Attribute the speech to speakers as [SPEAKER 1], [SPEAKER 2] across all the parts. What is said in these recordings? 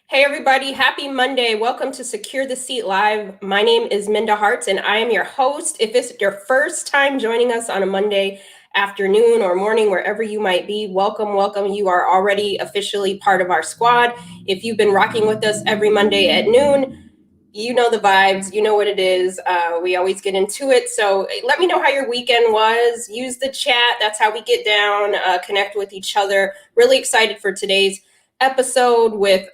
[SPEAKER 1] Hey everybody, happy Monday. Welcome to Secure the Seat Live. My name is Minda Hartz and I am your host. If it's your first time joining us on a Monday afternoon or morning, wherever you might be, welcome, welcome. You are already officially part of our squad. If you've been rocking with us every Monday at noon, you know the vibes, you know what it is. We always get into it. So let me know how your weekend was. Use the chat. That's how we get down, connect with each other. Really excited for today's episode with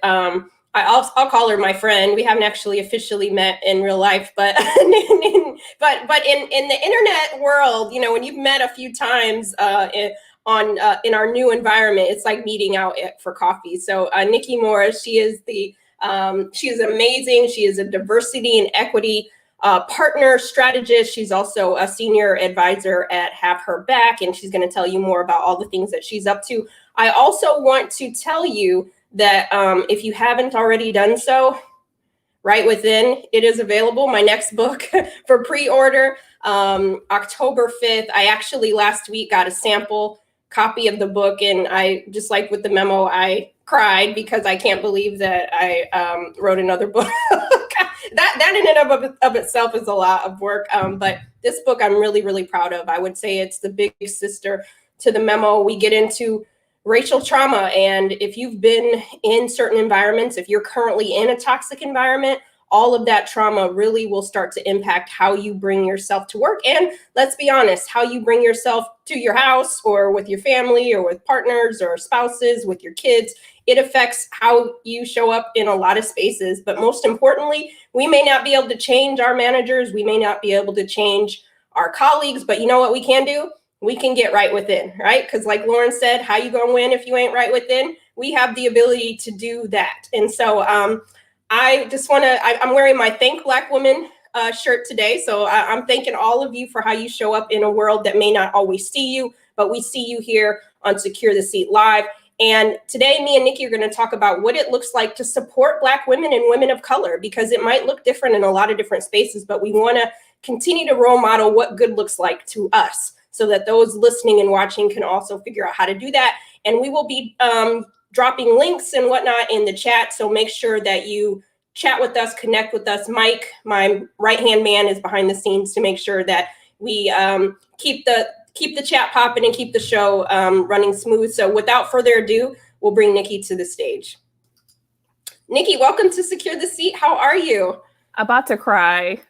[SPEAKER 1] I'll call her my friend. We haven't actually officially met in real life, but but in the internet world, you know, when you've met a few times in our new environment, it's like meeting out for coffee. So Nicci Morris, she is amazing. She is a diversity and equity partner strategist. She's also a senior advisor at Have Her Back, and she's going to tell you more about all the things that she's up to. I also want to tell you that if you haven't already done so, Right Within, it is available. My next book for pre-order, October 5th. I actually last week got a sample copy of the book, and I just like with the memo, I cried because I can't believe that I wrote another book. that in and of itself is a lot of work. But this book I'm really, really proud of. I would say it's the big sister to the memo. We get into racial trauma. And if you've been in certain environments, if you're currently in a toxic environment, all of that trauma really will start to impact how you bring yourself to work. And let's be honest, how you bring yourself to your house or with your family or with partners or spouses, with your kids. It affects how you show up in a lot of spaces. But most importantly, we may not be able to change our managers. We may not be able to change our colleagues. But you know what we can do? We can get right within, right? Because like Lauren said, how you gonna win if you ain't right within? We have the ability to do that. And so I just I'm wearing my Thank Black Women shirt today. So I'm thanking all of you for how you show up in a world that may not always see you, but we see you here on Secure the Seat Live. And today, me and Nicci are going to talk about what it looks like to support Black women and women of color, because it might look different in a lot of different spaces, but we want to continue to role model what good looks like to us, so that those listening and watching can also figure out how to do that. And we will be dropping links and whatnot in the chat. So make sure that you chat with us, connect with us. Mike, my right-hand man, is behind the scenes to make sure that we keep the chat popping and keep the show running smooth. So without further ado, we'll bring Nicci to the stage. Nicci, welcome to Secure the Seat. How are you?
[SPEAKER 2] About to cry.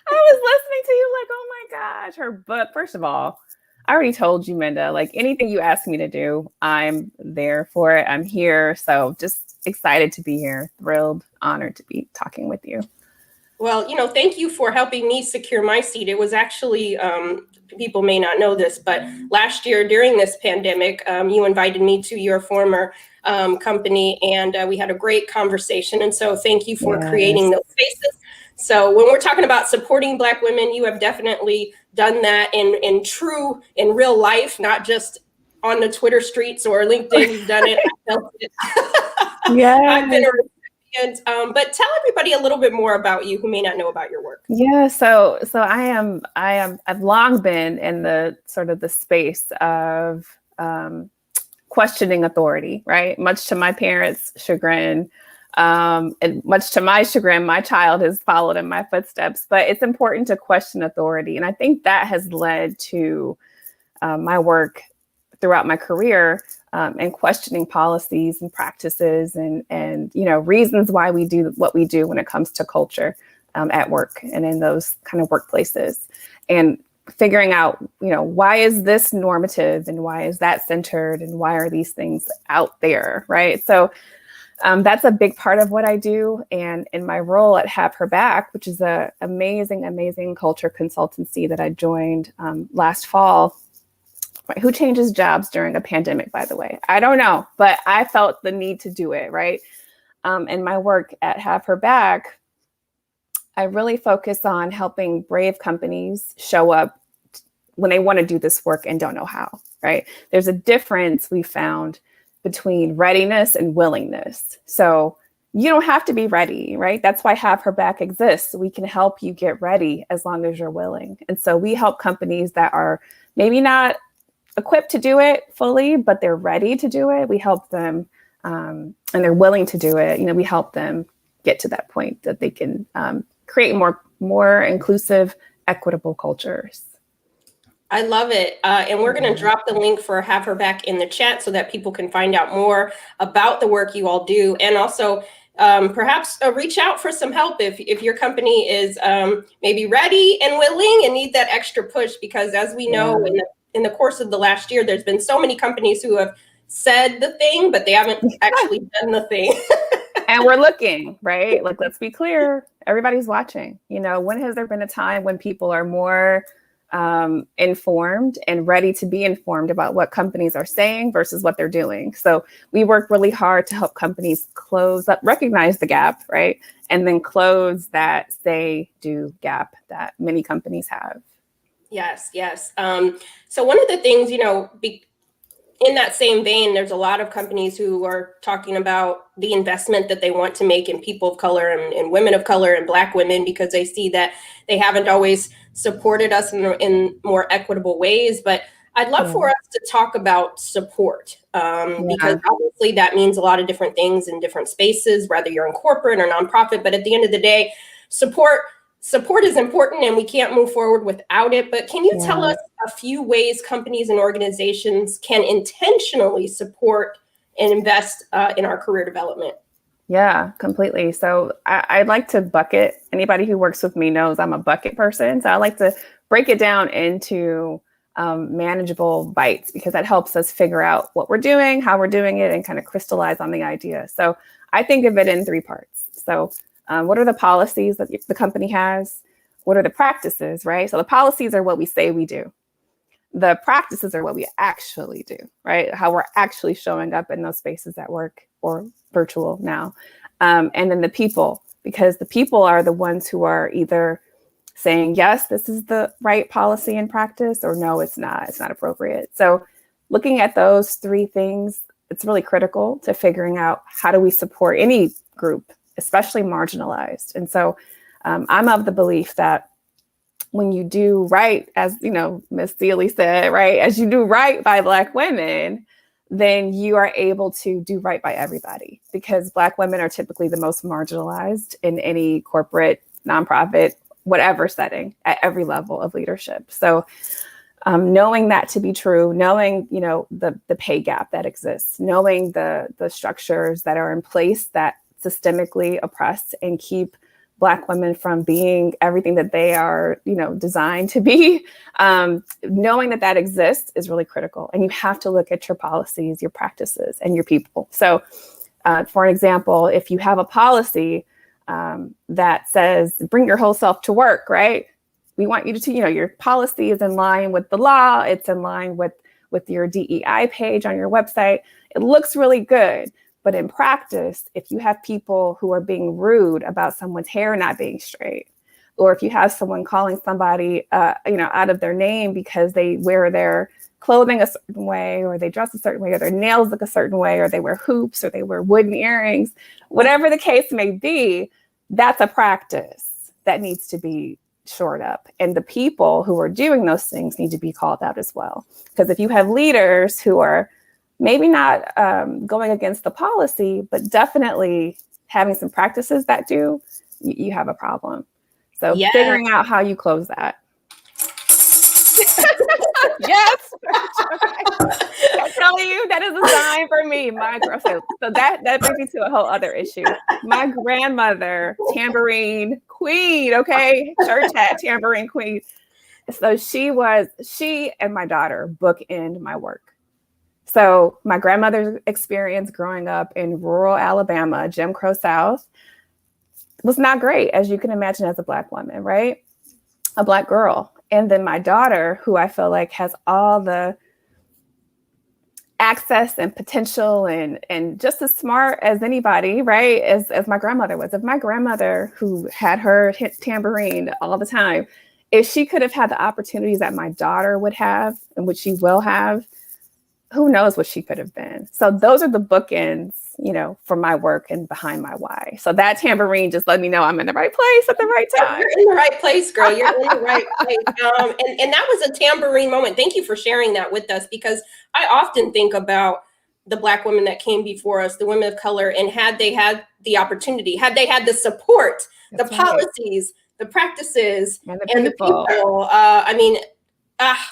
[SPEAKER 2] I was listening to you like, oh my gosh, her book. First of all, I already told you, Minda, like anything you ask me to do, I'm there for it. I'm here. So just excited to be here. Thrilled, honored to be talking with you.
[SPEAKER 1] Well, you know, thank you for helping me secure my seat. It was actually, people may not know this, but last year during this pandemic, you invited me to your former company, and we had a great conversation. And so thank you for creating those spaces. So when we're talking about supporting Black women, you have definitely done that in real life, not just on the Twitter streets or LinkedIn. You've done it. I felt it.
[SPEAKER 2] Yeah.
[SPEAKER 1] I've been a recipient. But tell everybody a little bit more about you who may not know about your work.
[SPEAKER 2] Yeah. So I've long been in the sort of the space of questioning authority, right? Much to my parents' chagrin. And much to my chagrin, my child has followed in my footsteps, but it's important to question authority. And I think that has led to my work throughout my career and questioning policies and practices and you know, reasons why we do what we do when it comes to culture at work and in those kind of workplaces, and figuring out, you know, why is this normative and why is that centered and why are these things out there, right? So that's a big part of what I do. And in my role at Have Her Back, which is an amazing culture consultancy that I joined last fall, right? Who changes jobs during a pandemic, by the way? I don't know, but I felt the need to do it, right? In my work at Have Her Back, I really focus on helping brave companies show up when they want to do this work and don't know how, right? There's a difference we found between readiness and willingness. So you don't have to be ready, right? That's why Have Her Back exists. We can help you get ready as long as you're willing. And so we help companies that are maybe not equipped to do it fully, but they're ready to do it. We help them and they're willing to do it, we help them get to that point that they can create more inclusive, equitable cultures.
[SPEAKER 1] I love it. And we're going to drop the link for Have Her Back in the chat so that people can find out more about the work you all do. And also perhaps reach out for some help if your company is maybe ready and willing and need that extra push, because as we know, in the course of the last year, there's been so many companies who have said the thing, but they haven't actually done the thing.
[SPEAKER 2] And we're looking, right? Like, let's be clear. Everybody's watching. When has there been a time when people are more informed and ready to be informed about what companies are saying versus what they're doing? So we work really hard to help companies close up, recognize the gap, right? And then close that say do gap that many companies have.
[SPEAKER 1] Yes. So one of the things, in that same vein, there's a lot of companies who are talking about the investment that they want to make in people of color and women of color and Black women, because they see that they haven't always supported us in more equitable ways. But I'd love for us to talk about support, because obviously that means a lot of different things in different spaces, whether you're in corporate or nonprofit. But at the end of the day, support is important and we can't move forward without it. But can you tell us a few ways companies and organizations can intentionally support and invest in our career development?
[SPEAKER 2] Yeah, completely. So I'd like to bucket. Anybody who works with me knows I'm a bucket person. So I like to break it down into manageable bites, because that helps us figure out what we're doing, how we're doing it, and kind of crystallize on the idea. So I think of it in 3 parts. So what are the policies that the company has? What are the practices, right? So the policies are what we say we do. The practices are what we actually do, right? How we're actually showing up in those spaces at work or virtual now. And then the people, because the people are the ones who are either saying, yes, this is the right policy and practice, or no, it's not appropriate. So looking at those 3 things, it's really critical to figuring out how do we support any group, especially marginalized. And so I'm of the belief that when you do right, as Ms. Sealy said, right, as you do right by Black women, then you are able to do right by everybody, because Black women are typically the most marginalized in any corporate, nonprofit, whatever setting at every level of leadership. So knowing that to be true, knowing, the pay gap that exists, knowing the structures that are in place that systemically oppress and keep Black women from being everything that they are, designed to be. Knowing that exists is really critical. And you have to look at your policies, your practices, and your people. So for an example, if you have a policy that says, bring your whole self to work, right? We want you to, your policy is in line with the law. It's in line with your DEI page on your website. It looks really good. But in practice, if you have people who are being rude about someone's hair not being straight, or if you have someone calling somebody, out of their name because they wear their clothing a certain way, or they dress a certain way, or their nails look a certain way, or they wear hoops, or they wear wooden earrings, whatever the case may be, that's a practice that needs to be shored up. And the people who are doing those things need to be called out as well. Because if you have leaders who are maybe not going against the policy, but definitely having some practices that do, you have a problem. So figuring out how you close that. Yes. I'm telling you, that is a sign for me. So that brings me to a whole other issue. My grandmother, tambourine queen, okay? Church hat, tambourine queen. So she and my daughter bookend my work. So my grandmother's experience growing up in rural Alabama, Jim Crow South, was not great, as you can imagine, as a Black woman, right? A Black girl. And then my daughter, who I feel like has all the access and potential and just as smart as anybody, right? As my grandmother was. If my grandmother, who had her hit tambourine all the time, if she could have had the opportunities that my daughter would have, and which she will have, who knows what she could have been. So those are the bookends, for my work and behind my why. So that tambourine just let me know I'm in the right place at the right time.
[SPEAKER 1] You're in the right place, girl. You're in the right place. And that was a tambourine moment. Thank you for sharing that with us, because I often think about the Black women that came before us, the women of color, and had they had the opportunity, had they had the support, the policies, the practices, and the people.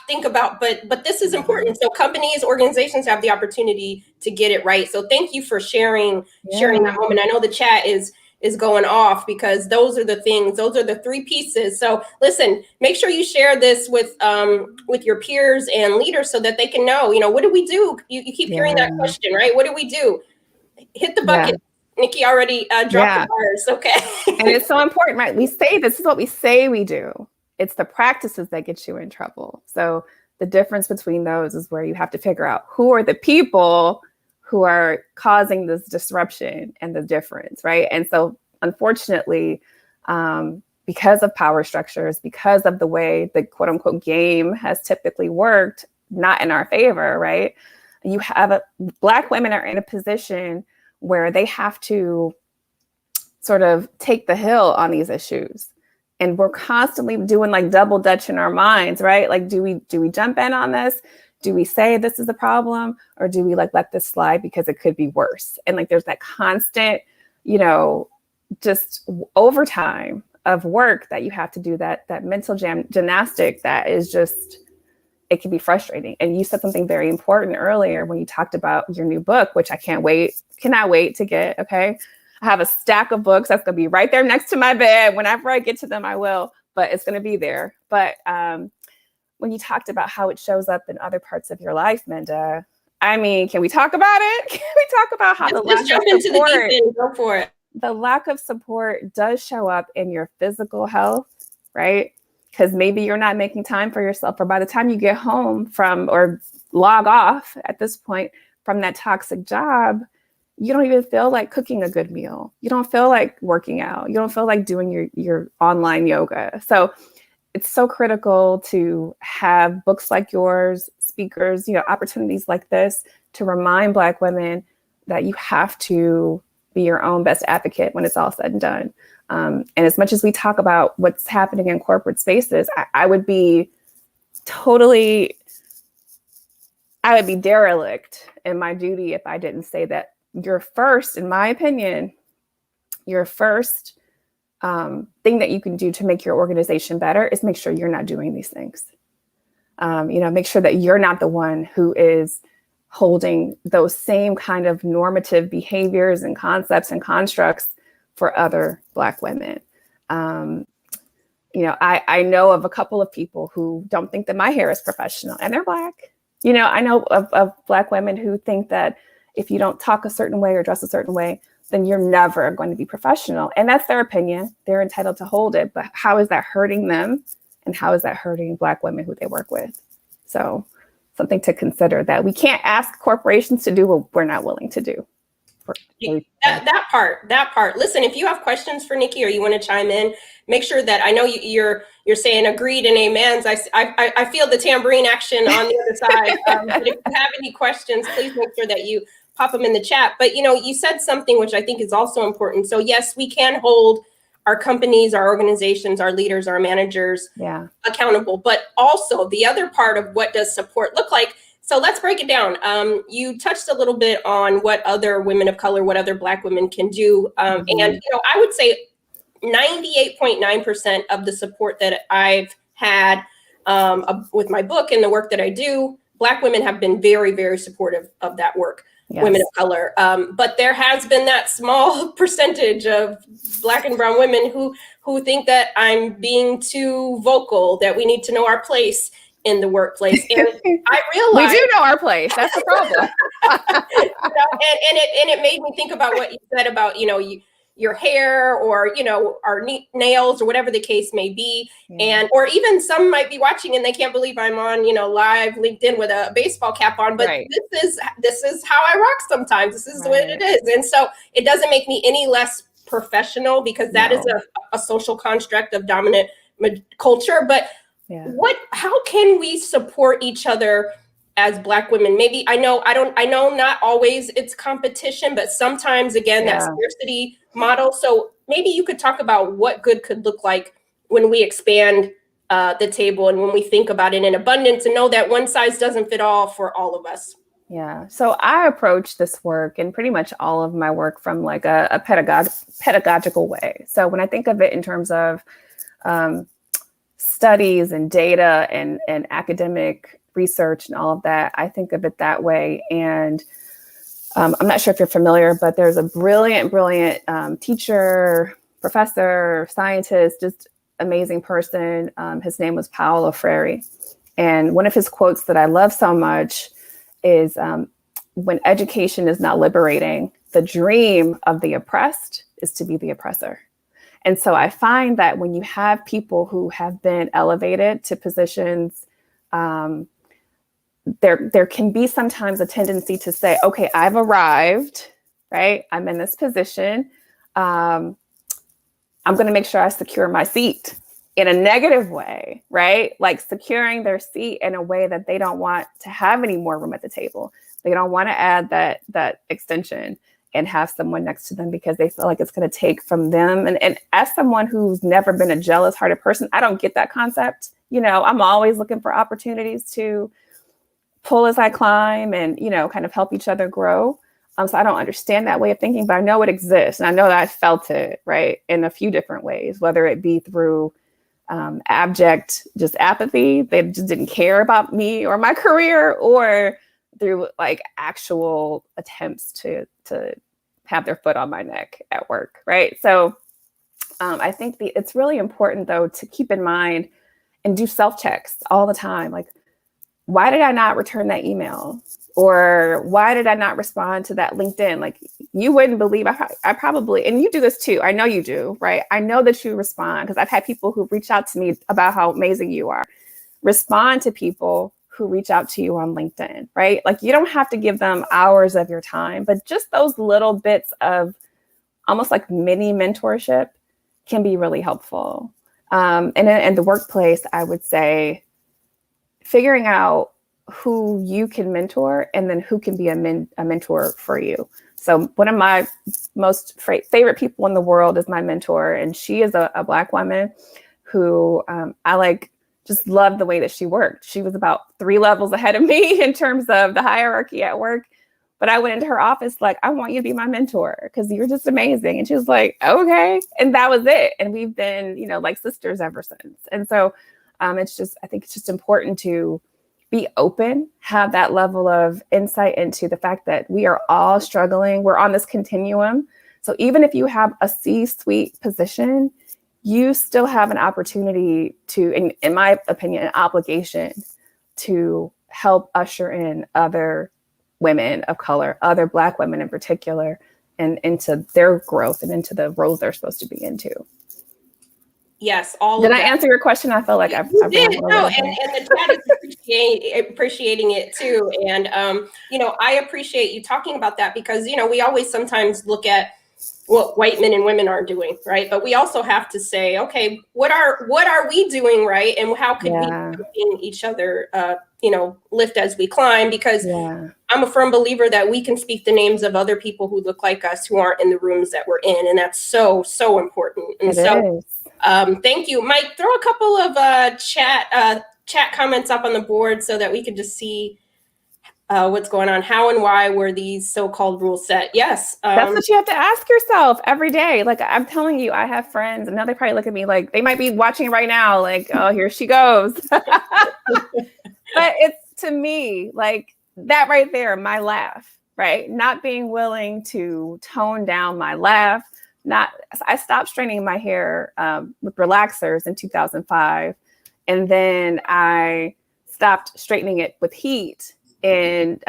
[SPEAKER 1] Think about, but this is important. So companies, organizations have the opportunity to get it right. So thank you for sharing that moment. I know the chat is going off because those are the things, those are the three pieces. So listen, make sure you share this with your peers and leaders so that they can know, what do we do? You keep hearing that question, right? What do we do? Hit the bucket. Nicci already dropped the bars. Okay.
[SPEAKER 2] And it's so important, right? We say this is what we say we do. It's the practices that get you in trouble. So the difference between those is where you have to figure out who are the people who are causing this disruption and the difference, right? And so unfortunately, because of power structures, because of the way the quote unquote game has typically worked, not in our favor, right? You have Black women are in a position where they have to sort of take the hill on these issues. And we're constantly doing like double dutch in our minds, right? Like, do we jump in on this? Do we say this is a problem, or do we like let this slide because it could be worse? And like, there's that constant, just overtime of work that you have to do, that mental gymnastic that is just, it can be frustrating. And you said something very important earlier when you talked about your new book, which I cannot wait to get. Okay. I have a stack of books that's going to be right there next to my bed. Whenever I get to them, I will, but it's going to be there. But when you talked about how it shows up in other parts of your life, Minda, I mean, can we talk about it? Can we talk about how the lack of support does show up in your physical health, right? Because maybe you're not making time for yourself, or by the time you get home from or log off at this point from that toxic job, you don't even feel like cooking a good meal. You don't feel like working out. You don't feel like doing your online yoga. So it's so critical to have books like yours, speakers, opportunities like this to remind Black women that you have to be your own best advocate when it's all said and done. And as much as we talk about what's happening in corporate spaces, I would be derelict in my duty if I didn't say that in my opinion, your first thing that you can do to make your organization better is make sure you're not doing these things. Make sure that you're not the one who is holding those same kind of normative behaviors and concepts and constructs for other Black women. I know of a couple of people who don't think that my hair is professional, and they're Black. I know of Black women who think that if you don't talk a certain way or dress a certain way, then you're never going to be professional. And that's their opinion. They're entitled to hold it. But how is that hurting them? And how is that hurting Black women who they work with? So something to consider, that we can't ask corporations to do what we're not willing to do.
[SPEAKER 1] That part. Listen, if you have questions for Nicci or you want to chime in, make sure that, I know you're saying agreed and amens. I feel the tambourine action on the other side. But if you have any questions, please make sure that you pop them in the chat. But you said something which I think is also important. So yes, we can hold our companies, our organizations, our leaders, our managers accountable. But also the other part of what does support look like. So let's break it down. You touched a little bit on what other women of color, what other Black women can do. And I would say 98.9% of the support that I've had with my book and the work that I do, Black women have been very, very supportive of that work. Yes. Women of color. But there has been that small percentage of Black and brown women who think that I'm being too vocal, that we need to know our place in the workplace. And I realize
[SPEAKER 2] we do know our place. That's the problem.
[SPEAKER 1] And it made me think about what you said about, your hair or, our nails or whatever the case may be. And, or even some might be watching and they can't believe I'm on, live LinkedIn with a baseball cap on, but this is how I rock sometimes. This is what it is. And so it doesn't make me any less professional, because that is a social construct of dominant culture. But how can we support each other as Black women? Maybe I know not always it's competition, but sometimes again, that scarcity model. So maybe you could talk about what good could look like when we expand the table and when we think about it in abundance, and know that one size doesn't fit all for all of us.
[SPEAKER 2] Yeah. So I approach this work and pretty much all of my work from like a pedagogical way. So when I think of it in terms of um, studies and data and academic research and all of that, I think of it that way. And I'm not sure if you're familiar, but there's a brilliant teacher, professor, scientist, just amazing person. His name was Paulo Freire. And one of his quotes that I love so much is when education is not liberating, the dream of the oppressed is to be the oppressor. And so I find that when you have people who have been elevated to positions, there can be sometimes a tendency to say, okay, I've arrived, right? I'm in this position. I'm going to make sure I secure my seat in a negative way, right? Like securing their seat in a way that they don't want to have any more room at the table. They don't want to add that extension and have someone next to them because they feel like it's going to take from them. And as someone who's never been a jealous hearted person, I don't get that concept. I'm always looking for opportunities to pull as I climb and, kind of help each other grow. So I don't understand that way of thinking, but I know it exists. And I know that I felt it, right, in a few different ways, whether it be through abject just apathy. They just didn't care about me or my career, or through like actual attempts to have their foot on my neck at work, right? So I think it's really important, though, to keep in mind and do self-checks all the time. Like, why did I not return that email? Or why did I not respond to that LinkedIn? Like, you wouldn't believe I probably, and you do this too. I know you do, right? I know that you respond because I've had people who reach out to me about how amazing you are. Respond to people who reach out to you on LinkedIn, right? Like, you don't have to give them hours of your time, but just those little bits of almost like mini mentorship can be really helpful. And in the workplace, I would say figuring out who you can mentor and then who can be a mentor for you. So one of my most favorite people in the world is my mentor. And she is a Black woman who I just love the way that she worked. She was about 3 levels ahead of me in terms of the hierarchy at work. But I went into her office like, I want you to be my mentor because you're just amazing. And she was like, okay. And that was it. And we've been, like sisters ever since. And so I think it's just important to be open, have that level of insight into the fact that we are all struggling. We're on this continuum. So even if you have a C-suite position, you still have an opportunity to, in my opinion, an obligation to help usher in other women of color, other Black women in particular, and into their growth and into the roles they're supposed to be into.
[SPEAKER 1] Yes, all
[SPEAKER 2] Did
[SPEAKER 1] of
[SPEAKER 2] I
[SPEAKER 1] that.
[SPEAKER 2] answer your question? I felt like I
[SPEAKER 1] did. No, and the chat is appreciating it too. And I appreciate you talking about that because we always sometimes look at what white men and women are doing, right? But we also have to say, okay, what are we doing right, and how could we help each other, lift as we climb? Because I'm a firm believer that we can speak the names of other people who look like us who aren't in the rooms that we're in, and that's so important. And thank you, Mike. Throw a couple of chat comments up on the board so that we can just see what's going on. How and why were these so-called rules set? Yes.
[SPEAKER 2] That's what you have to ask yourself every day. Like, I'm telling you, I have friends, and now they probably look at me like they might be watching right now, like, oh, here she goes. But it's, to me, like that right there, my laugh, right? Not being willing to tone down my laugh. I stopped straightening my hair with relaxers in 2005. And then I stopped straightening it with heat in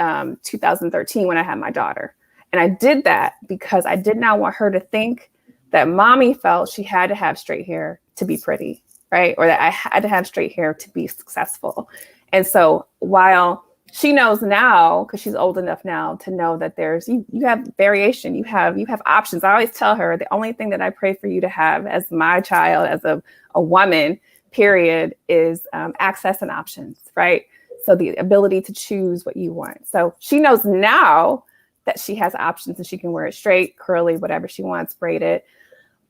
[SPEAKER 2] 2013 when I had my daughter. And I did that because I did not want her to think that mommy felt she had to have straight hair to be pretty, right? Or that I had to have straight hair to be successful. And so while she knows now, because she's old enough now to know that you have variation, you have options. I always tell her the only thing that I pray for you to have as my child, as a woman, period, is access and options, right? So the ability to choose what you want. So she knows now that she has options and she can wear it straight, curly, whatever she wants, braided.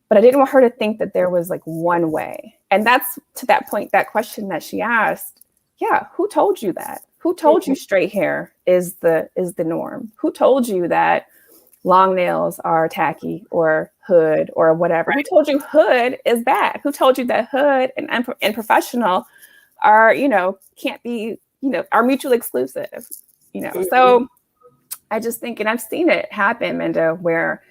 [SPEAKER 2] But I didn't want her to think that there was like one way. And that's, to that point, that question that she asked, yeah, who told you that? Who told you straight hair is the norm? Who told you that long nails are tacky or hood or whatever? Right. Who told you hood is bad? Who told you that hood and professional are, can't be, are mutually exclusive, So I just think, and I've seen it happen, Minda, where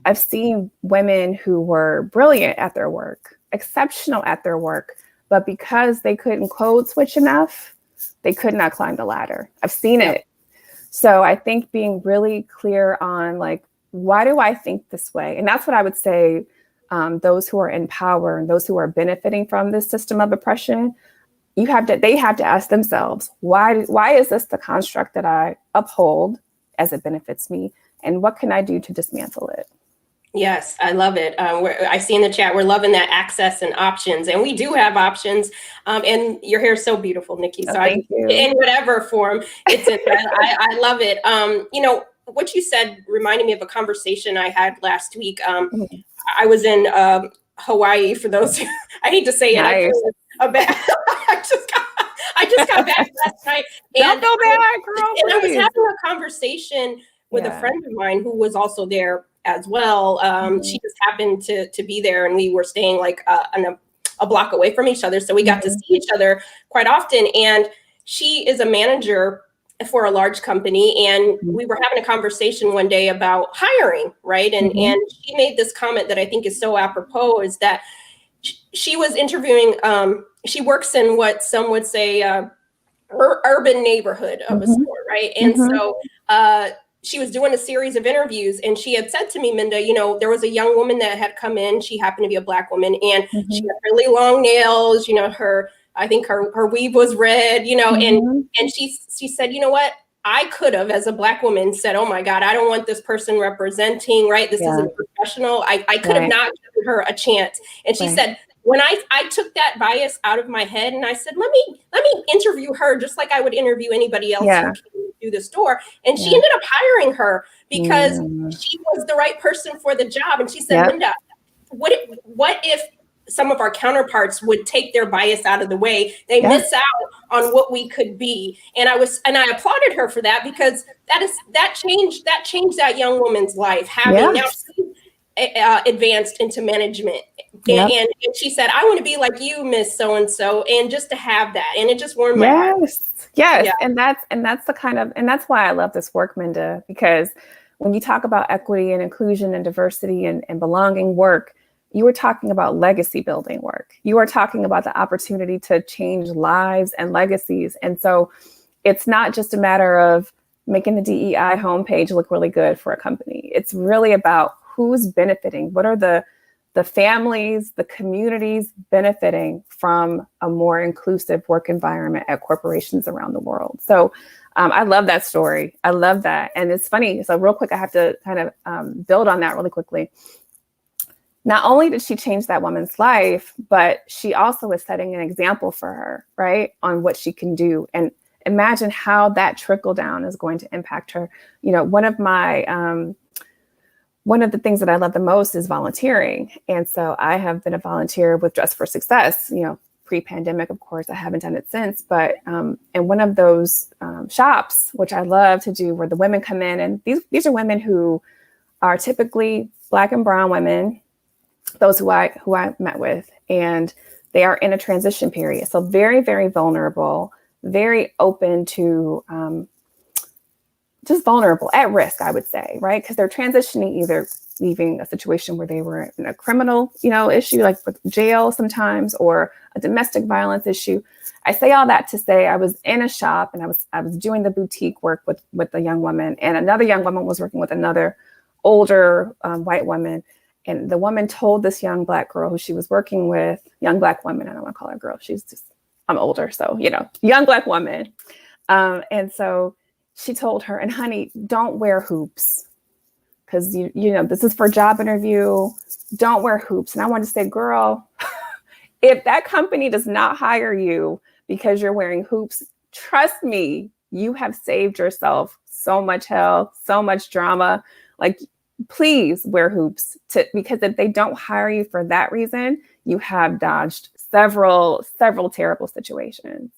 [SPEAKER 2] I've seen women who were brilliant at their work, exceptional at their work, but because they couldn't code switch enough, they could not climb the ladder. I've seen it. So I think being really clear on like, why do I think this way? And that's what I would say, those who are in power and those who are benefiting from this system of oppression, they have to ask themselves, why is this the construct that I uphold as it benefits me? And what can I do to dismantle it?
[SPEAKER 1] Yes, I love it. I see in the chat, we're loving that access and options, and we do have options. And your hair is so beautiful, Nicci. So
[SPEAKER 2] thank you.
[SPEAKER 1] In whatever form it's in, I love it. What you said reminded me of a conversation I had last week. I was in Hawaii. For those, I hate to say it,
[SPEAKER 2] nice.
[SPEAKER 1] I just got back last night.
[SPEAKER 2] Don't feel bad, girl.
[SPEAKER 1] And I was having a conversation with a friend of mine who was also there as well. She just happened to be there, and we were staying like a block away from each other. So we got to see each other quite often. And she is a manager for a large company. And we were having a conversation one day about hiring, right? And she made this comment that I think is so apropos, is that she was interviewing, she works in what some would say urban neighborhood of a store, right? And so she was doing a series of interviews, and she had said to me, Minda, there was a young woman that had come in. She happened to be a Black woman, and she had really long nails. I think her weave was red. And she said, you know what? I could have, as a Black woman, said, oh my God, I don't want this person representing, right? This isn't professional. I could have not given her a chance. And she said, when I took that bias out of my head, and I said, let me interview her just like I would interview anybody else who came through the store. And she ended up hiring her because she was the right person for the job. And she said, Linda, what if some of our counterparts would take their bias out of the way? They miss out on what we could be. And I applauded her for that, because that changed that young woman's life, having now advanced into management. And she said, I want to be like you, Miss So-and-so. And just to have that, and it just warmed my heart.
[SPEAKER 2] Yes. And that's the kind of, and that's why I love this work, Minda, because when you talk about equity and inclusion and diversity and belonging work, you were talking about legacy building work. You are talking about the opportunity to change lives and legacies. And so it's not just a matter of making the DEI homepage look really good for a company. It's really about who's benefiting. What are the families, the communities benefiting from a more inclusive work environment at corporations around the world? So I love that story. I love that. And it's funny. So real quick, I have to kind of build on that really quickly. Not only did she change that woman's life, but she also is setting an example for her, right, on what she can do. And imagine how that trickle down is going to impact her. One of the things that I love the most is volunteering. And so I have been a volunteer with Dress for Success, pre-pandemic, of course. I haven't done it since, but and one of those shops, which I love to do, where the women come in, and these are women who are typically Black and brown women, those who I met with, and they are in a transition period. So very, very vulnerable, very open to just vulnerable, at risk, I would say, right? Because they're transitioning, either leaving a situation where they were in a criminal, issue, like with jail sometimes, or a domestic violence issue. I say all that to say I was in a shop, and I was doing the boutique work with a young woman, and another young woman was working with another older white woman. And the woman told this young Black girl who she was working with, young Black woman, I don't want to call her girl, I'm older, so, young Black woman. And so she told her, and honey, don't wear hoops, because this is for a job interview. Don't wear hoops. And I wanted to say, girl, if that company does not hire you because you're wearing hoops, trust me, you have saved yourself so much hell, so much drama. Like, please wear hoops, because if they don't hire you for that reason, you have dodged several terrible situations.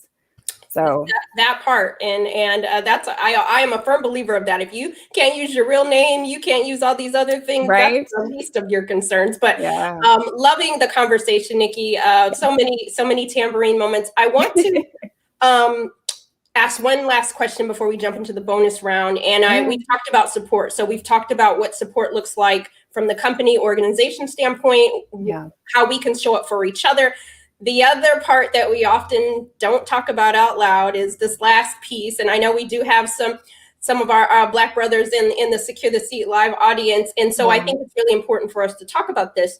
[SPEAKER 2] So
[SPEAKER 1] that part, and that's I am a firm believer of that. If you can't use your real name, you can't use all these other things. That's
[SPEAKER 2] right.
[SPEAKER 1] the least of your concerns. But
[SPEAKER 2] Yeah.
[SPEAKER 1] loving the conversation, Nicci. So many tambourine moments. I want to ask one last question before we jump into the bonus round. And we talked about support. So we've talked about what support looks like from the company organization standpoint, how we can show up for each other. The other part that we often don't talk about out loud is this last piece. And I know we do have some of our Black brothers in the Secure the Seat live audience. And so I think it's really important for us to talk about this.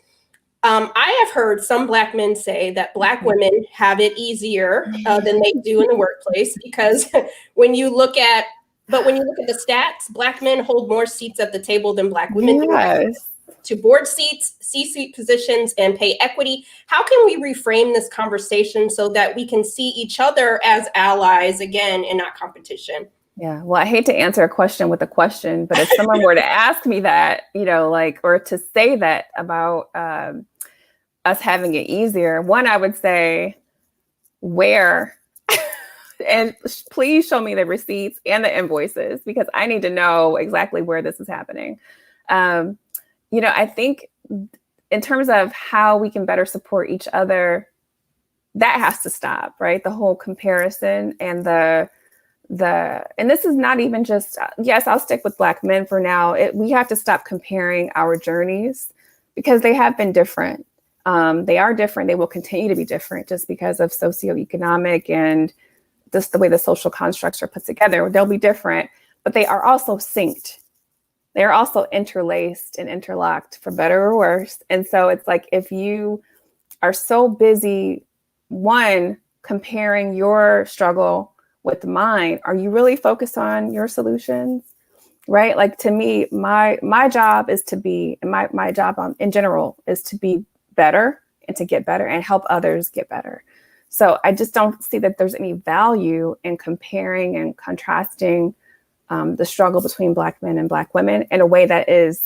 [SPEAKER 1] I have heard some Black men say that Black women have it easier than they do in the workplace, because when you look at the stats, Black men hold more seats at the table than Black women do, to board seats, C-suite positions, and pay equity. How can we reframe this conversation so that we can see each other as allies again and not competition?
[SPEAKER 2] Yeah. Well, I hate to answer a question with a question, but if someone were to ask me that, or to say that about us having it easier, one, I would say, where? And please show me the receipts and the invoices, because I need to know exactly where this is happening. I think in terms of how we can better support each other, that has to stop, right? The whole comparison and and this is not even just, yes, I'll stick with Black men for now. We have to stop comparing our journeys, because they have been different. They are different. They will continue to be different just because of socioeconomic and just the way the social constructs are put together. They'll be different, but they are also synced. They're also interlaced and interlocked, for better or worse. And so it's like, if you are so busy, one, comparing your struggle with mine, are you really focused on your solutions? Right? Like, to me, my job is to be, my job in general is to be better and to get better and help others get better. So I just don't see that there's any value in comparing and contrasting the struggle between Black men and Black women in a way that is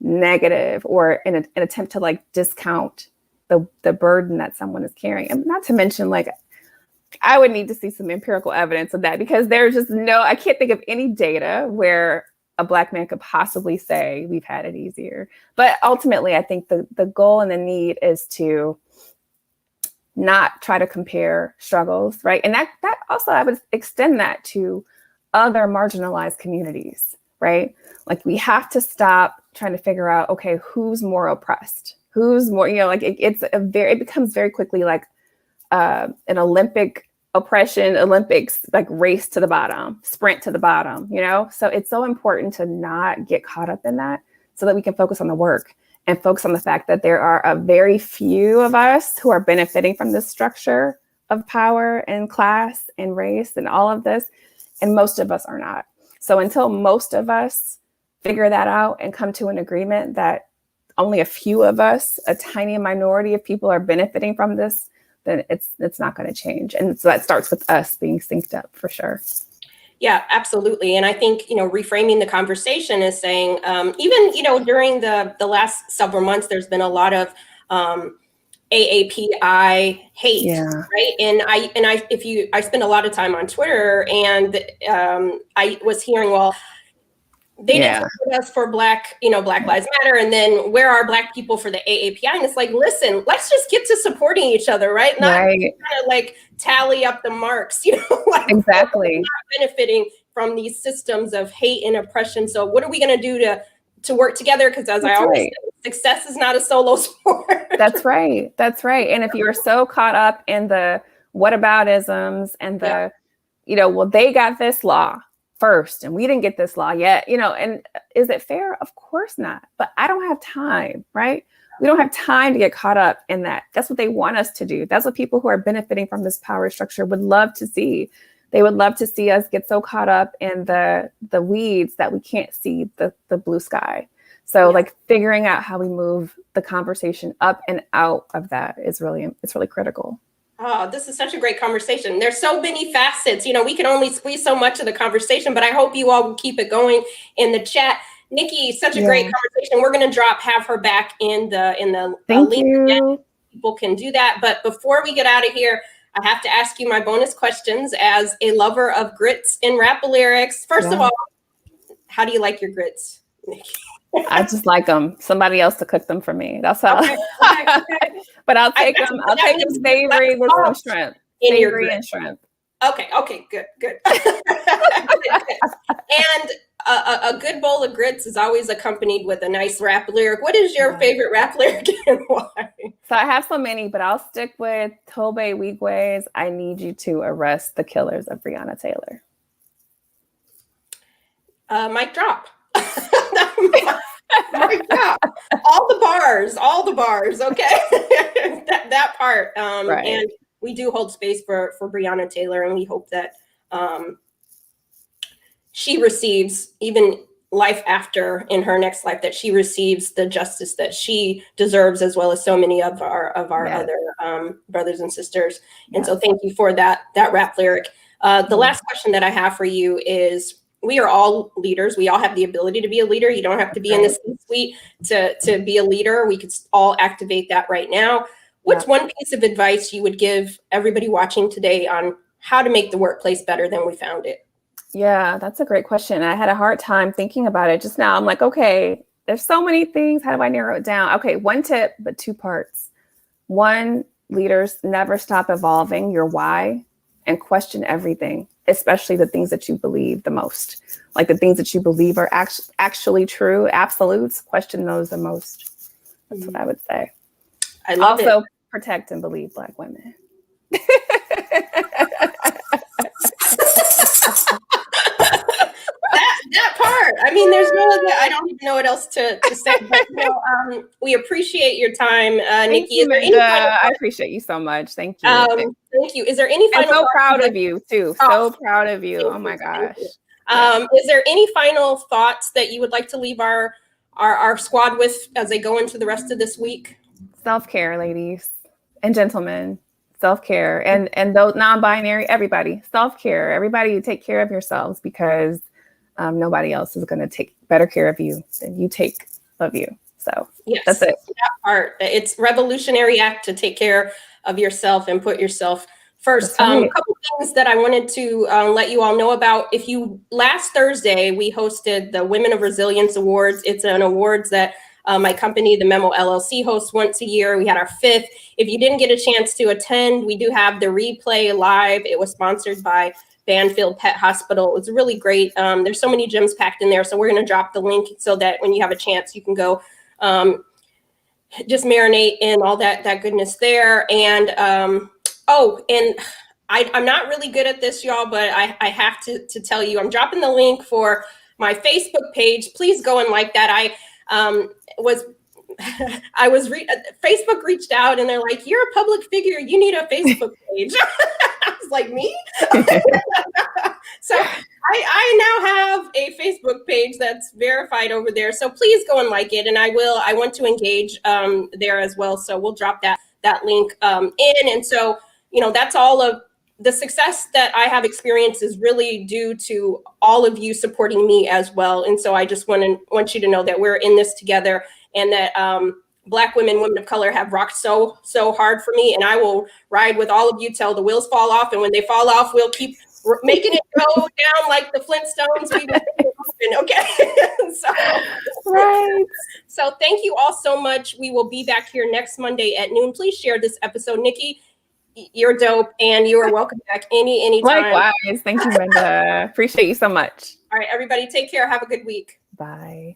[SPEAKER 2] negative, or in an attempt to like discount the burden that someone is carrying. And not to mention, like, I would need to see some empirical evidence of that, because there's just I can't think of any data where a Black man could possibly say we've had it easier. But ultimately, I think the goal and the need is to not try to compare struggles, right? And that also, I would extend that to other marginalized communities, right? Like, we have to stop trying to figure out, okay, who's more oppressed? Who's more, it becomes very quickly like an Olympic oppression, Olympics, like race to the bottom, sprint to the bottom, So it's so important to not get caught up in that, so that we can focus on the work and focus on the fact that there are a very few of us who are benefiting from this structure of power and class and race and all of this. And most of us are not. So until most of us figure that out and come to an agreement that only a few of us, a tiny minority of people, are benefiting from this, then it's not going to change. And so that starts with us being synced up, for sure.
[SPEAKER 1] Yeah, absolutely. And I think, reframing the conversation is saying, even, during the last several months, there's been a lot of AAPI hate, right? And I spend a lot of time on Twitter, and I was hearing, well, they didn't support us for Black Lives Matter, and then where are Black people for the AAPI? And it's like, listen, let's just get to supporting each other, right? Not kind of like tally up the marks, like,
[SPEAKER 2] exactly.
[SPEAKER 1] We're not benefiting from these systems of hate and oppression. So what are we going to do to work together? Because as I always say, success is not a solo sport.
[SPEAKER 2] That's right. And if you're so caught up in the whataboutisms and the, well, they got this law first and we didn't get this law yet, and is it fair? Of course not. But I don't have time, right? We don't have time to get caught up in that. That's what they want us to do. That's what people who are benefiting from this power structure would love to see. They would love to see us get so caught up in the weeds that we can't see the blue sky. So like, figuring out how we move the conversation up and out of that it's really critical.
[SPEAKER 1] Oh, this is such a great conversation. There's so many facets. We can only squeeze so much of the conversation, but I hope you all will keep it going in the chat. Nicci, such a great conversation. We're going to have her back in the
[SPEAKER 2] Thank
[SPEAKER 1] link.
[SPEAKER 2] you.
[SPEAKER 1] People can do that. But before we get out of here, I have to ask you my bonus questions as a lover of grits and rap lyrics. First of all, how do you like your grits, Nicci?
[SPEAKER 2] I just like them. Somebody else to cook them for me. That's how.
[SPEAKER 1] Okay.
[SPEAKER 2] But I'll take them. I'll take them savory with some shrimp. Savory and shrimp.
[SPEAKER 1] Okay, good. And a good bowl of grits is always accompanied with a nice rap lyric. What is your favorite rap lyric and why?
[SPEAKER 2] So I have so many, but I'll stick with Tobe Wigwe's "I Need You to Arrest the Killers of Breonna Taylor."
[SPEAKER 1] Mic drop. Mic drop. All the bars. Okay, that part.
[SPEAKER 2] Right.
[SPEAKER 1] And we do hold space for Breonna Taylor, and we hope that she receives, even life after, in her next life, that she receives the justice that she deserves, as well as so many of our other brothers and sisters. And so thank you for that rap lyric. The last question that I have for you is, we are all leaders. We all have the ability to be a leader. You don't have to be in the C-suite to be a leader. We could all activate that right now. What's one piece of advice you would give everybody watching today on how to make the workplace better than we found it?
[SPEAKER 2] Yeah, that's a great question. I had a hard time thinking about it just now. I'm like, okay, there's so many things. How do I narrow it down? Okay, one tip, but two parts. One, leaders, never stop evolving your why and question everything, especially the things that you believe the most. Like the things that you believe are actually true, absolutes, question those the most. That's what I would say.
[SPEAKER 1] I love
[SPEAKER 2] also, protect and believe Black women.
[SPEAKER 1] that part. I mean, there's no other, I don't even know what else to say. But, we appreciate your time, Nicci.
[SPEAKER 2] I appreciate you so much. Thank you.
[SPEAKER 1] Thank you. Is there any final?
[SPEAKER 2] I'm so proud of you too. So proud of you. Oh my gosh.
[SPEAKER 1] Is there any final thoughts that you would like to leave our squad with as they go into the rest of this week?
[SPEAKER 2] Self-care, ladies and gentlemen. Self-care, and those non-binary, everybody. Self-care. Everybody, take care of yourselves, because nobody else is going to take better care of you than you take of you. So that's it.
[SPEAKER 1] That part. It's revolutionary act to take care of yourself and put yourself first.
[SPEAKER 2] Right.
[SPEAKER 1] A couple things that I wanted to let you all know about. Last Thursday, we hosted the Women of Resilience Awards. It's an awards that my company, the Memo LLC, hosts once a year. We had our 5th. If you didn't get a chance to attend, we do have the replay live. It was sponsored by Banfield Pet Hospital. It was really great. There's so many gems packed in there. So we're going to drop the link so that when you have a chance, you can go just marinate in all that goodness there. And and I'm not really good at this, y'all, but I have to tell you, I'm dropping the link for my Facebook page. Please go and like that. Facebook reached out and they're like, "You're a public figure. You need a Facebook page." I was like, "Me?" So I now have a Facebook page that's verified over there. So please go and like it. And I want to engage there as well. So we'll drop that link in. And so, that's all of the success that I have experienced is really due to all of you supporting me as well. And so I just want you to know that we're in this together, and that Black women of color have rocked so hard for me. And I will ride with all of you till the wheels fall off. And when they fall off, we'll keep making it go down like the Flintstones. We will, okay. So thank you all so much. We will be back here next Monday at noon. Please share this episode. Nicci, you're dope, and you are welcome back anytime.
[SPEAKER 2] Likewise. Thank you, Minda. Appreciate you so much.
[SPEAKER 1] All right, everybody, take care. Have a good week.
[SPEAKER 2] Bye.